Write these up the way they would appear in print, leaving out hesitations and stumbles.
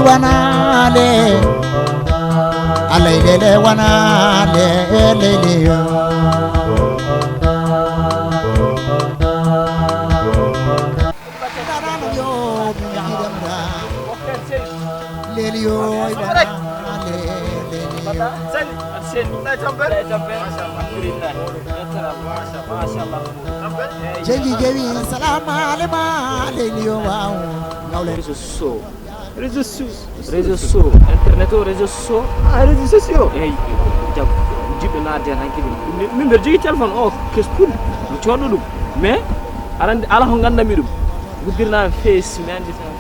wanale alaylele wanale leleyo leleyo Jengi jewi salam alema leleyo waaw réseaux sociaux internet o réseaux sociaux réseaux sociaux eyi jam jiɓɓe naatde tan kadi min mbeɗa jogui téléphone o kespude mi coɗɗo ɗum mais arande ala ko gandami ɗum guddirnami face mi andi tan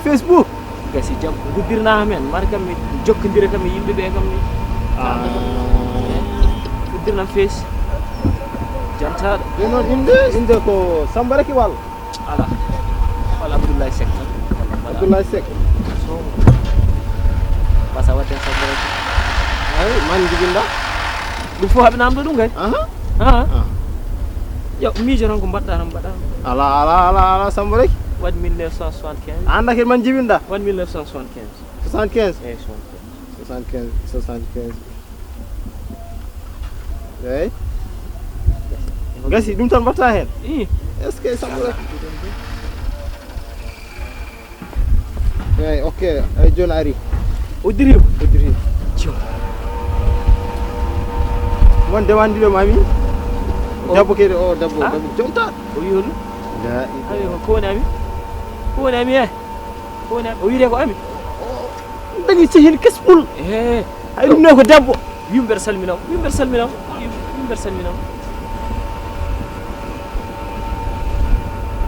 Facebook gasi jam guddirnama men mara kam mi jokkodira kam e yimɓeɓe kam ni guddirnam face jantaɗo ɗum noon inde ko Samba Raky walla ala walla Abdoulaye Seck Abdoulaye Seck basa wadde Samba Raky ay man jibinɗa ɗum fof haɓe namdo ɗum kay yo miijo tan ko mbaɗɗa tan mbaɗa ala Samba Raky waɗi 1975 anda kadi man jibinɗa waɗi 1975 75 eyi 75 eyi gasi ɗum tan mbatta hen est ce que Samba Raky eyi ok ay joni ari uddirima won dewandiɗo mami debbo kedi o debbo jontaɗo o wi holɗum awi ko woni ami ko woni ami e ko woni ami o wiite ko ami dañi cehil kesɓul hay ɗum ne ko debbo wimi mbeɗa salminam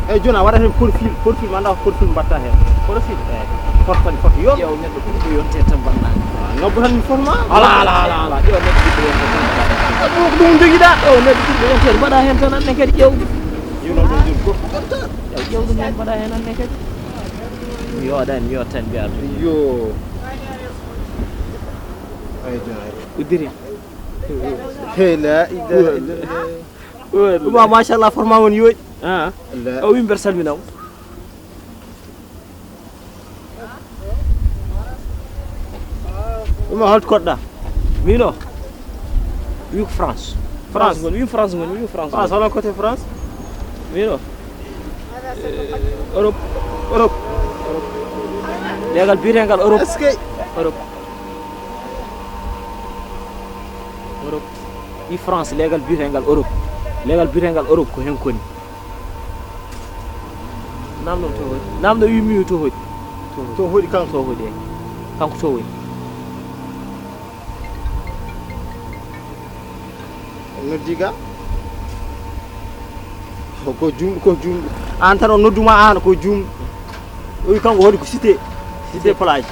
eyyi joni a waɗat hen profil anda ko profil mbatta hen profil forfani foto yo ƴeew neɗɗo ɓuɗɗo yonte tan mbanna nobbo tan mi forma ala ƴeew neɗɗo ɓuɗɗo yonte tan mbaɗa ɗum joguiɗa o neɗɗo ɓuɗɗo yonte mbaɗa hen tan anne kadi ƴeew yewnoɗo joni fof ƴeew ɗum hen mbaɗa hen anne kadi mi yooɗani mi yotta tan mbiya ɗum yo eyyi joni ari uddirima hey la ilaha illallah ɗuma machallah forma woni yooɗi o wi mbeɗa salminamo ɗuma holto koɗɗa min o wi ko France goni wi France hono côté France min o Europe legal biyetegal Europe est ce que Europe wi France legal biyetegal Europe ko hen koni namɗo to hoɗi namɗo wimi to hoɗi kanko to hoɗi kanko to woni noddiga ko jumɗo an tan o nodduma an ko jumɗo o wi kanko hoɗi ko cité plage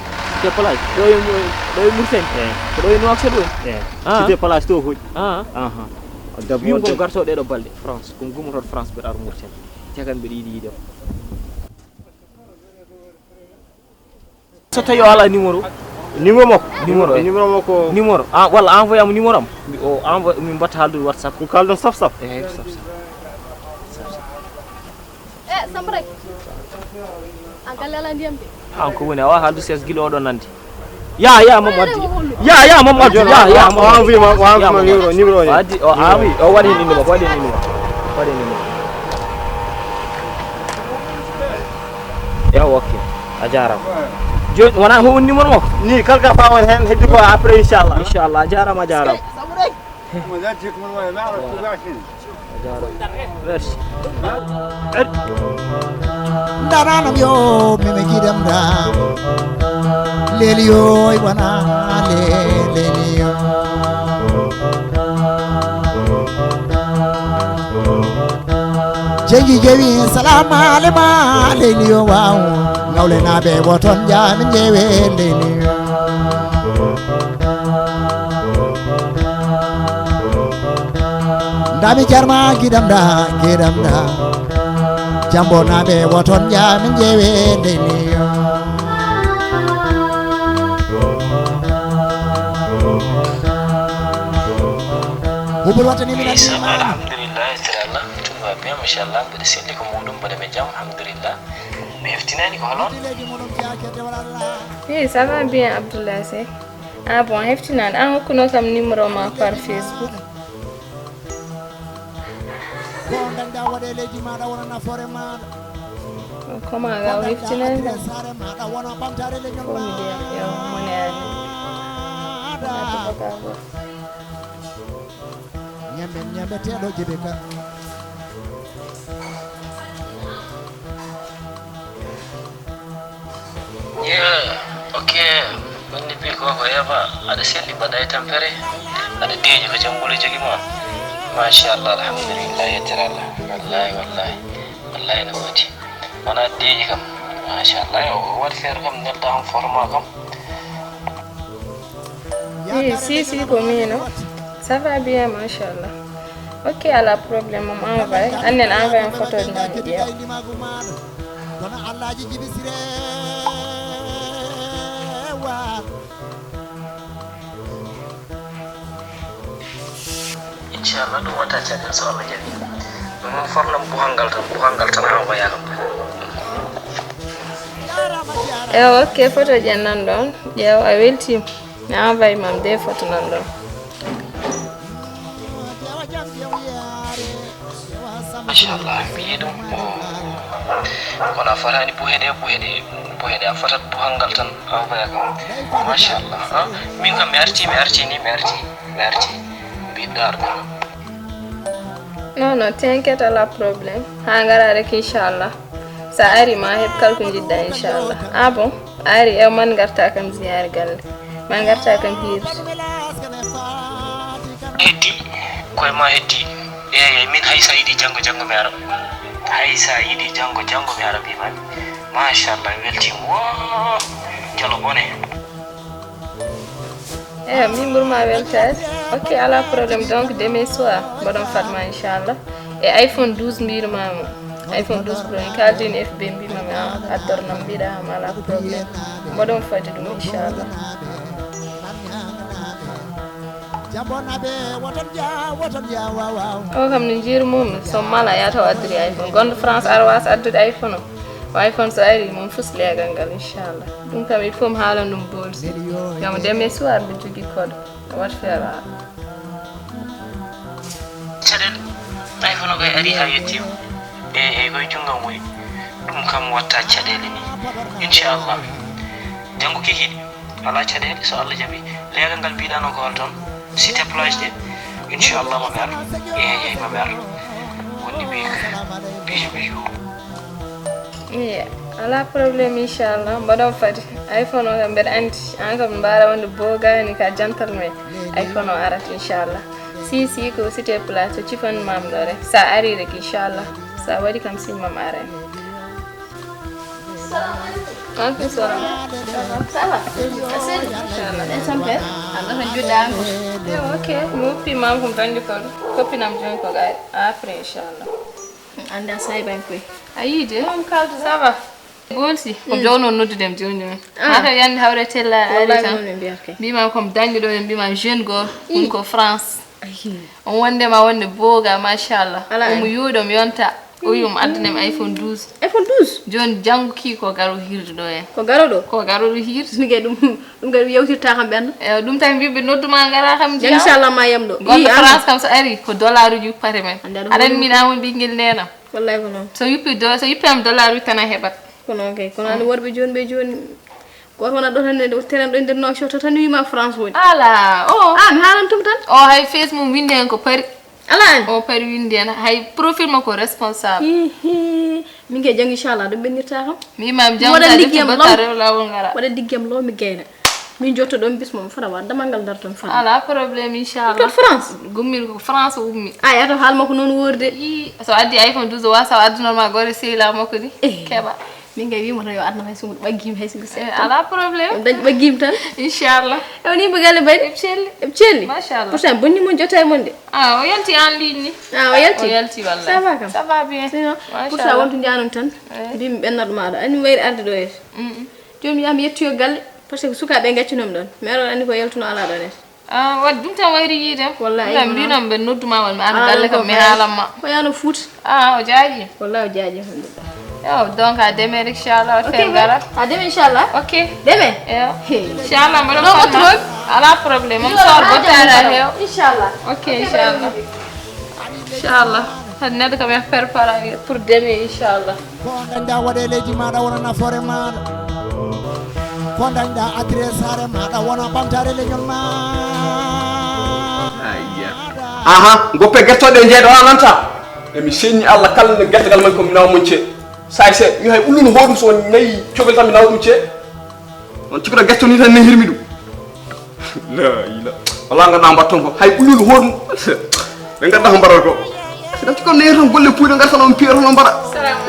ɗo e Mauritanie ko ɗo e Nouakchott woni cité plage to hoɗi wimi komi garto ɗeɗo balɗe France komi gummotoɗo France mbeɗa ara Mauritanie cagan mbeɗa yiiɗi yiidema so tawi o ala numéro numéro walla envoyé am numéro am o envoyé min mbatta haaldude WhatsApp ko kaldon saf Samba Raky an galle ala ndiyam de an ko woni a wawa haaldude ses guila oɗo nande ya Mamadou o envoyé numéro ni addi o awi o waɗi hen inde makko waɗi hen inde makko ok a jarama joni wona ho woni numéro makko ni kalka fawon hen heddi ko après inchallah a jarama merci ndaranam yo mimi kidam da leliyo wana leliyo jengi jewi salam alema leliyo waaw ngawle naɓe woton jami jewe leliyo ndami jarma kidam da jambo naɓe woton jami jewe leliyo hubul watani min alhamdulillah tiralla tout va bien machallah mbeɗa selli ko muɗum mbaɗa ɓe jaam alhamdulillah heftinani ko holon Oui, ça va bien, Abdoulaye Seck. Ah bon, heftinani. An hokkuno kam numéro ma par Facebook. Comment ga heftinani kam? Faut me dire, yo, money Nyambe tedo jibeka. Yeah, okay. Wani bi ko yaba ada selli badai tampere ada deje ko jambule jogi ma masha Allah alhamdulillah ya taralla wallahi na wati mana deje kam masha Allah yo wat fer kam nelda am forma kam Oui, si, comino. Ça va bien, machallah. Ok, à la problème, on envoie. On envoie une photo de mon vidéo. Insyaallah do wata channel so Allah jabi. Mo fornam buhangal tan envoyer kam. Ok, photo jennan don. Jew a weltim. Mi envoy mam de photo nan don. Mashallah mi dum wala farani buhede afatat buhangal tan envoyer kam. Mashallah. Min kam mi arti bidar. Non, t'inquiète à la problème. Hangara rek inshallah. Sa ari ma heb kalko jidda inshallah. Ah bon? Ari e man garta kam ziyaar galle. Man garta kam hir. Heddi koy ma heddi. Min haysa yidi jango mi arab. Haysa yidi jango mi arab man. Mashallah welti wo. Jalo bone. Min burma weltas. Ok, à la problème donc demain soir, madame Fatma inshallah. Et iPhone 12 mbir mama. iPhone 12 Pro kaldin FB mbi mama adorna mbida mala problème. Madame Fadi dum inshallah. O kam ni jir mum so mala ya taw adri iPhone. Gondo France arwas addude iPhone. iPhone so ari mum fus legal ngal inshallah. Dum kam il faut me haala dum bolsi. Yam demain soir bi jogi code. Wat fera. Chadel iPhone ko ari ha yetti. Ko junga moy. Dum kam watta chadel ni. Inshallah. Jango kiki ala chadel so Allah jabi. Legal ngal bidano ko ton. Site plage de. Inshallah ma ber. Ma ber. Woni bi. Yeah, ala problème inshallah. Madam Fadi iPhone o gambe anti an kam bara wonde boga ni ka gentleman iPhone o arat inshallah. Si ko site place ci fan mam dore sa ari rek inshallah. Sa wadi kam sin mam are. Assalamualaikum. Salam. Ça va? Assalamu inshallah. Sampe. Allah juda. Okay, mo pi mam ko tandi ko. Copine am join ko gaay après inshallah. Anda say ban koy. Ayide am kaldu ça va. Golsi ko jowno noddu dem joni hata yande hawre tella ali tan bima kom dañi do en bima jeune go on ko France on wonde ma wonde boga machallah o yudo mi yonta o yum adnem iPhone 12 joni jangu ki ko garo hirdu do en ko garo do hirdu nige dum garu yewtirta kam ben dum tan bibe nodduma ngara xam ji inshallah ma yamdo yi France kam so ari ko dollar uju pare men adan mi na won bingel nenam wallahi ko non so yuppi am dollar utana hebat kono ani worbe joni ko wona do tan tenen do nder no shota tan wi ma France woni ala mi halan tum tan hay Facebook winde en ko pari ala pari winde en hay profil mako responsable mi nge jang inshallah do benirta kam mi mam jang da def batare lawol ngara wada diggem lo mi geyna min jotto do bis mom fara wa damangal dar ton fa ala problème inshallah France gummil ko France ummi ay ato hal mako non worde so addi iPhone 12 wa sa addu normal gore sila mako ni keba min ngay wi mo tayo adna hay sumu baggim hay sugu set ala problème dañ baggim tan inshallah yow ni bëggal bay celli machallah pourtant bonni mo jotay mon de o yalti en ligne ni o yalti wallahi ça va bien pourtant wontu janum tan dim bennado maada ani wayri arde do yes jomi yam yettiyo galle parce que suka be gaccinom don mero andi ko yaltuno ala do net wad dum tan wayri yidem wallahi mbinam be nodduma wal mi ar galle kam mi halam ma ko yano foot o jaaji wallahi o jaaji Yo, donc à demain, Inch'Allah, on fait gara. À demain, Inch'Allah. Ok. Demain? Inch'Allah, je vais faire un problème. Je vais faire Inch'Allah. Ok, Inch'Allah. Inch'Allah. Je vais me préparer pour demain, Inch'Allah. Kondañɗa waɗeleji maɗa wona nafoore maɗa kondañɗa adressare maɗa wona ɓamtare leñol ma aha goppe guettoɗe jeeɗo alanta emi señi Allah kala no guettogal man komi nawa mon ce say se mi hay ulluno hoɗum so nayi cogol tan mi nawa ɗum ce on cikkoɗo guetto ni tan ne hirmi ɗum la ila wala ganduɗa mbatton ko hay ulluno hoɗum ɓe gadda ko mbaɗata ko siɗa cikkoɗo neyir tan golle puyɗo garta no piyoto no mbaɗa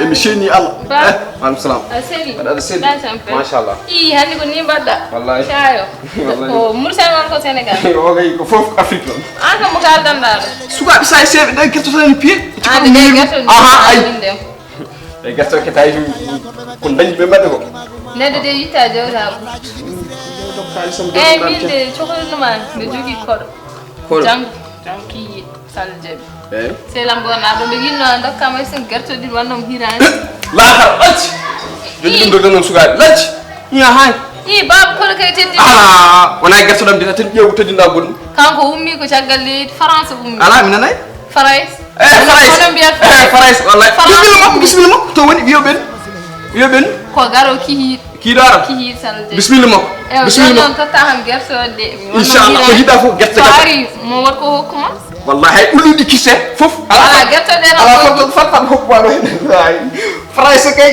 emi señi Allah aleykum salam aɗa selli machallah I hande ko ni mbaɗɗa wallahi cayo ko Mauritanie on ko Sénégal o kay ko fof Afrique noon an kam mo kaldanɗaɗo sukaɓe sa e seeɓe ɗe guettotani piye ande ɗe guerto aha ay ndem e guerto ketayi ko dañi ɓe mbaɗde ko neɗɗo de yitta jewtaɓo min de cohlinuma mbe jogui koɗo janggo kiyi saljeɓe c'est lam gonaɗo mbe yinno dokkama sen guertoɗiɗi wannamo hirani laakar lacci joni ɗum ɗo noon sukaɓe lacci iya hay I baba kono kay teddi ala wona guertoɗam de tan ƴeewu teddinɗa goɗɗum kanko ummi ko caggal leydi France ummi ala mi nanay France France mbiyat France wallahi bisimilla makko to woni wiyoɓen ko garo kihiɗ kiiɗo ara kihiɗ salde bisimilla makko bisimilla makko totta ham guertode inchallah ko jiɗɗa fof guerte so ari mo wat ko hokkuma wallahi hay ulluɗi kisse fof ala guertoɗe ala fat hokkuma ɗo hen France kay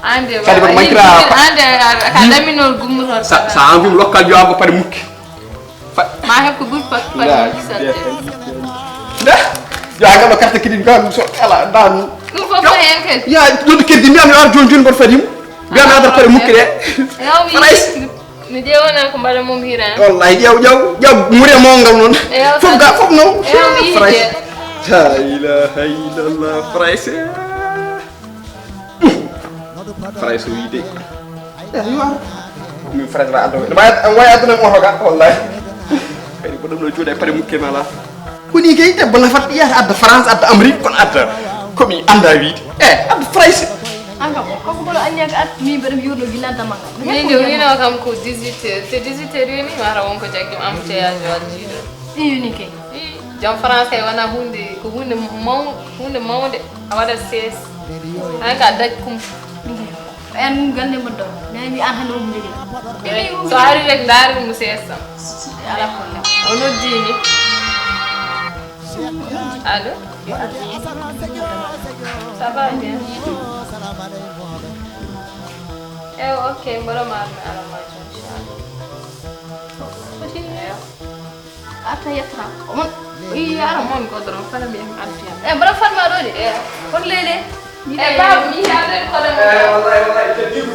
ande kadi kono mankira ande ka daminol gummutor sa an vim lokkal joama pare mukki ma heb ko ɓuuri pat salde nde yo galo carte crédit gam so ala dan ɗum fof ko hen kadi ya ɗoɗo crédit mbiyami ar joni joni mboɗo fadimo mbiyami adata pare mukki ɗe mi ƴeewona ko mbaɗa mum hiran wallahi ƴew mure mongal noon fof ga fof noon France la ilaha illallah France France o wiide yo min France ra addo way aduna mo hoga wallahi kadi ko ɗum ɗo jooɗe pare mukke mala koni kay debbo nafat yiyata adda France adda Amérique kono adda komi anda wiide adda France Anga ko ko anya ka at mi beram yurno gilanta manga min de wino kam ko 18h c'est 18h yoni mara wonko jaggi am teyage waljido yoni kay jam France kay wana hunde ko hunde mawde a waɗa ses an ka daj kum en gande mo do nami an hande mo jogi so ari rek daari mo sesa ala problème ono dini allo ça va bien ok mbara marmi ala majo inchallah ata yetra on yara mon godron fala mi am alfiya mbara farma do de kon lele baba mi hade ko dem wallahi teddigu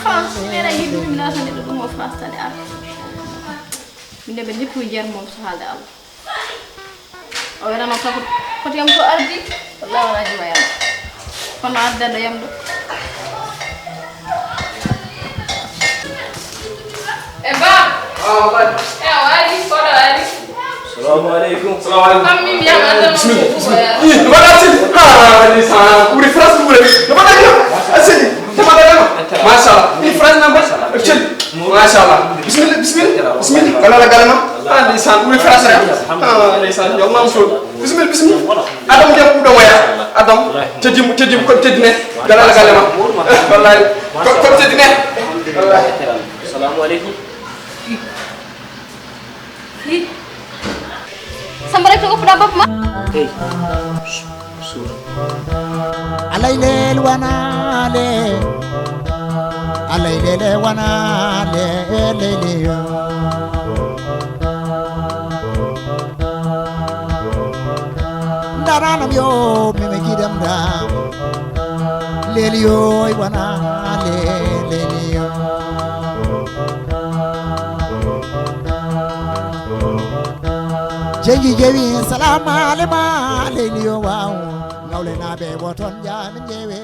France nena yiɗi mi nata neɗɗo ɗum o France tane ar minde ɓe jippu jeer mom so haalde Allah o wiranno tako foti yam to ardi wallahi wala jima yamma kono addano yamɗo ba wallahi o ari koɗo ari assalamu aleykum kam min mbiyam addan mbaɗa sidi ha lisan ɓuuri France ɓuure no mbaɗa asidi tamaɗaɗama machallah ni France na mbaɗ cel machallah bisimilla walala galama lisan ɓuuri France rek lisan yalnam so bisimilla adam jam ɓuɗo waya adam teddim koɓe teddine galala galama wallahi koɓe teddine wallahi assalamu aleykum Samba rek to goppuɗa bappa ma hey sur alaylel wanale alaylele wanale leleyo daranam yo mime kidam dam leliyo wanale leliyo jengi jewi salam alema leliyo waw ngawle naɓe woton jamin jewe